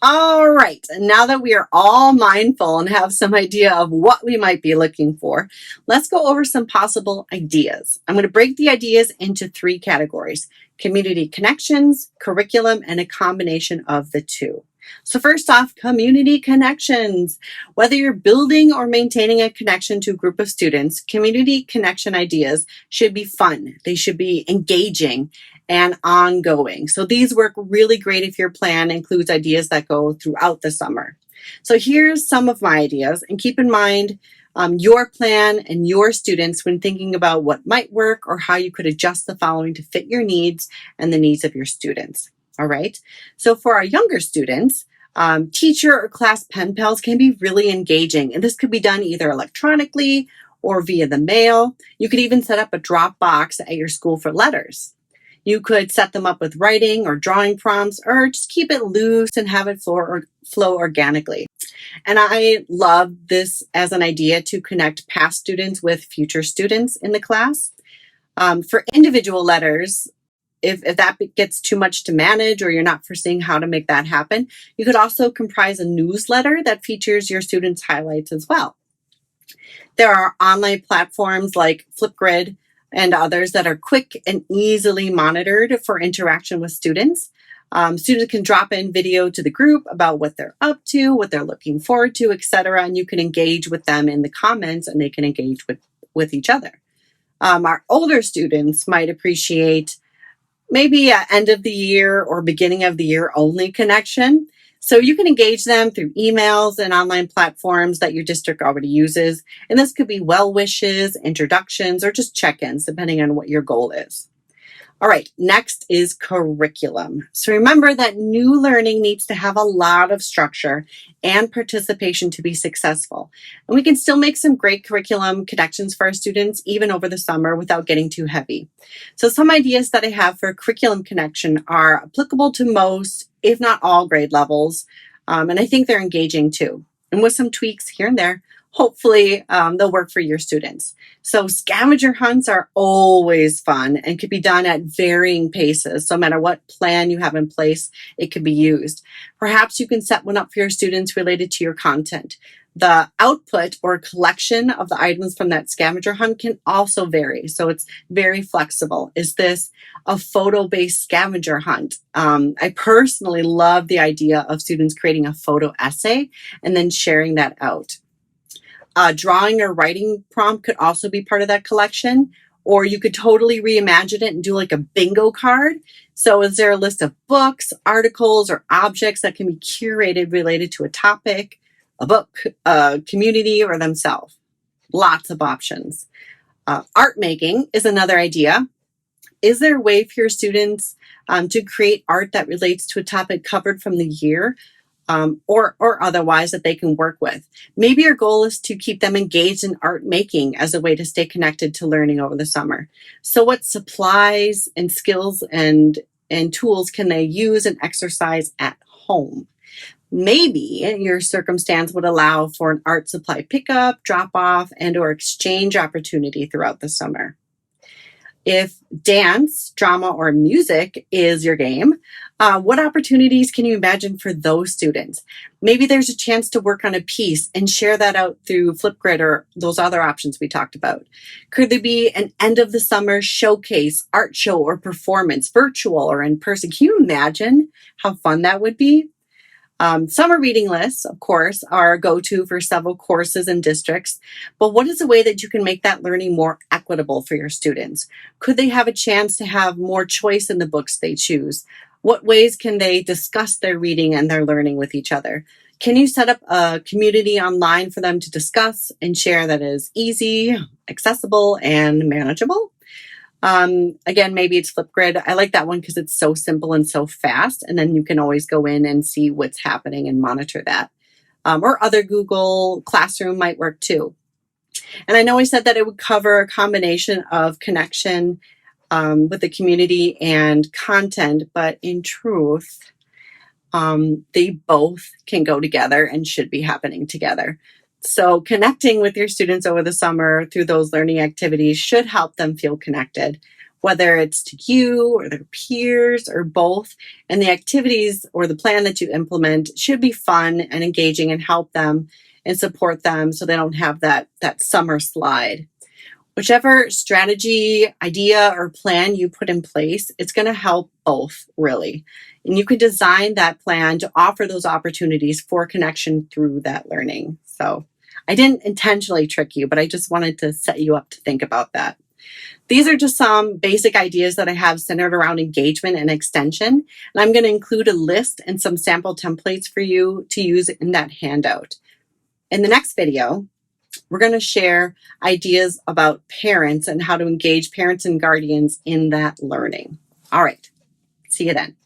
All right, now that we are all mindful and have some idea of what we might be looking for, let's go over some possible ideas. I'm going to break the ideas into three categories: community connections, curriculum, and a combination of the two. So first off, community connections. Whether you're building or maintaining a connection to a group of students, community connection ideas should be fun. They should be engaging and ongoing. So these work really great if your plan includes ideas that go throughout the summer. So here's some of my ideas, and keep in mind your plan and your students when thinking about what might work or how you could adjust the following to fit your needs and the needs of your students. All right. So for our younger students, teacher or class pen pals can be really engaging, and this could be done either electronically or via the mail. You could even set up a drop box at your school for letters. You could set them up with writing or drawing prompts, or just keep it loose and have it flow organically. And I love this as an idea to connect past students with future students in the class. For individual letters, if that gets too much to manage or you're not foreseeing how to make that happen, you could also comprise a newsletter that features your students' highlights as well. There are online platforms like Flipgrid and others that are quick and easily monitored for interaction with students. Students can drop in video to the group about what they're up to, what they're looking forward to, etc., and you can engage with them in the comments, and they can engage with each other. Our older students might appreciate maybe an end of the year or beginning of the year only connection. So you can engage them through emails and online platforms that your district already uses. And this could be well wishes, introductions, or just check-ins, depending on what your goal is. All right, next is curriculum. So remember that new learning needs to have a lot of structure and participation to be successful. And we can still make some great curriculum connections for our students even over the summer without getting too heavy. So some ideas that I have for curriculum connection are applicable to most, if not all, grade levels. And I think they're engaging too. And with some tweaks here and there, hopefully they'll work for your students. So scavenger hunts are always fun and can be done at varying paces. So no matter what plan you have in place, it can be used. Perhaps you can set one up for your students related to your content. The output or collection of the items from that scavenger hunt can also vary. So it's very flexible. Is this a photo-based scavenger hunt? I personally love the idea of students creating a photo essay and then sharing that out. Drawing or writing prompt could also be part of that collection, or you could totally reimagine it and do like a bingo card. So is there a list of books, articles, or objects that can be curated related to a topic, a book, a community, or themselves? Lots of options. Art making is another idea. Is there a way for your students to create art that relates to a topic covered from the year? Or otherwise that they can work with. Maybe your goal is to keep them engaged in art making as a way to stay connected to learning over the summer. So what supplies and skills and tools can they use and exercise at home? Maybe your circumstance would allow for an art supply pickup, drop off, and or exchange opportunity throughout the summer. If dance, drama, or music is your game, what opportunities can you imagine for those students? Maybe there's a chance to work on a piece and share that out through Flipgrid or those other options we talked about. Could there be an end of the summer showcase, art show, or performance, virtual or in person? Can you imagine how fun that would be? Summer reading lists, of course, are a go-to for several courses and districts, but what is a way that you can make that learning more equitable for your students? Could they have a chance to have more choice in the books they choose? What ways can they discuss their reading and their learning with each other? Can you set up a community online for them to discuss and share that is easy, accessible, and manageable? Again, maybe it's Flipgrid. I like that one because it's so simple and so fast. And then you can always go in and see what's happening and monitor that. Or other Google Classroom might work too. And I know I said that it would cover a combination of connection with the community and content, but in truth, they both can go together and should be happening together. So connecting with your students over the summer through those learning activities should help them feel connected, whether it's to you or their peers or both. And the activities or the plan that you implement should be fun and engaging and help them and support them so they don't have that summer slide. Whichever strategy, idea, or plan you put in place, it's going to help both, really. And you can design that plan to offer those opportunities for connection through that learning. So I didn't intentionally trick you, but I just wanted to set you up to think about that. These are just some basic ideas that I have centered around engagement and extension. And I'm going to include a list and some sample templates for you to use in that handout. In the next video, we're going to share ideas about parents and how to engage parents and guardians in that learning. All right, see you then.